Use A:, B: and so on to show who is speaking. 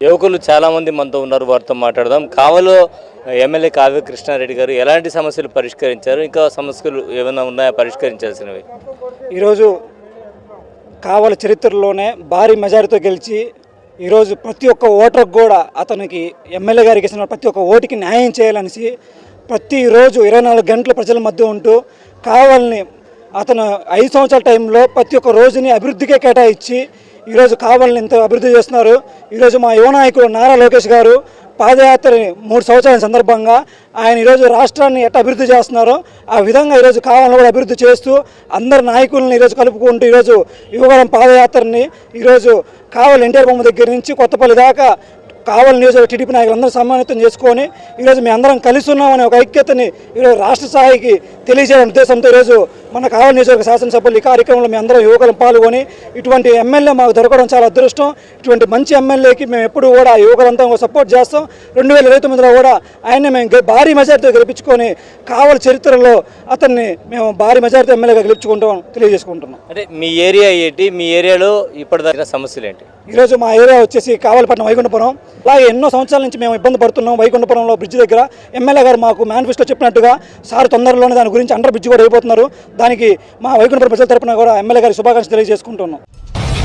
A: యువకులు చాలామంది మనతో ఉన్నారు, వారితో మాట్లాడదాం. కావలో ఎమ్మెల్యే కావ్య కృష్ణారెడ్డి గారు ఎలాంటి సమస్యలు పరిష్కరించారు, ఇంకా సమస్యలు ఏమైనా ఉన్నాయా పరిష్కరించాల్సినవి?
B: ఈరోజు కావల చరిత్రలోనే భారీ మెజారిటీతో గెలిచి ఈరోజు ప్రతి ఒక్క ఓటర్కి కూడా అతనికి ఎమ్మెల్యే గారికి ఇచ్చిన ప్రతి ఒక్క ఓటుకి న్యాయం చేయాలనేసి ప్రతిరోజు 24 గంటల ప్రజల మధ్య ఉంటూ కావాలని అతను 5 సంవత్సరాల టైంలో ప్రతి ఒక్క రోజుని అభివృద్ధికే కేటాయించి ఈరోజు కావాలని ఎంత అభివృద్ధి చేస్తున్నారు. ఈరోజు మా యువ నాయకుడు నారా లోకేష్ గారు పాదయాత్రని 3 సంవత్సరాల సందర్భంగా ఆయన ఈరోజు రాష్ట్రాన్ని ఎట్లా అభివృద్ధి చేస్తున్నారో ఆ విధంగా ఈరోజు కావాలని కూడా అభివృద్ధి చేస్తూ అందరు నాయకులను ఈరోజు కలుపుకుంటూ ఈరోజు యువగలం పాదయాత్రని ఈరోజు కావలి ఎన్టీఆర్ బొమ్మ దగ్గర నుంచి కొత్తపల్లి దాకా కావలి నియోజక టీడీపీ నాయకులందరూ సమ్మానితం చేసుకొని ఈరోజు మేము అందరం కలిసి ఉన్నామనే ఒక ఐక్యతని ఈరోజు రాష్ట్ర స్థాయికి తెలియజేయడం ఉద్దేశంతో ఈరోజు మన కావలి నియోజక శాసనసభ్యులు ఈ కార్యక్రమంలో మేము అందరం యువకులు పాల్గొని ఇటువంటి ఎమ్మెల్యే మాకు దొరకడం చాలా అదృష్టం. ఇటువంటి మంచి ఎమ్మెల్యేకి మేము ఎప్పుడు కూడా యువకులంతా సపోర్ట్ చేస్తాం. 2029లో కూడా ఆయన్ని మేము భారీ మెజార్టీతో గెలిపించుకొని కావలి చరిత్రలో అతన్ని మేము భారీ మెజార్టీ ఎమ్మెల్యేగా గెలుచుకుంటాం తెలియజేసుకుంటున్నాం.
A: అంటే మీ ఏరియా ఏంటి, మీ ఏరియాలో ఇప్పటిదాకా సమస్యలు ఏంటి?
B: ఈరోజు మా ఏరియా వచ్చేసి కావలిపట్నం వైకుంఠపురం. అలాగే ఎన్నో సంవత్సరాల నుంచి మేము ఇబ్బంది పడుతున్నాం. వైకుంఠపురంలో బ్రిడ్జ్ దగ్గర ఎమ్మెల్యే గారు మాకు మేనిఫెస్టో చెప్పినట్టుగా సార్ తొందరలోనే దాని గురించి అండర్ బ్రిడ్జ్ కూడా అయిపోతున్నారు. దానికి మా వైకుంఠపురం ప్రజల తరపున కూడా ఎమ్మెల్యే గారి శుభాకాంక్షలు తెలియజేసుకుంటున్నాం.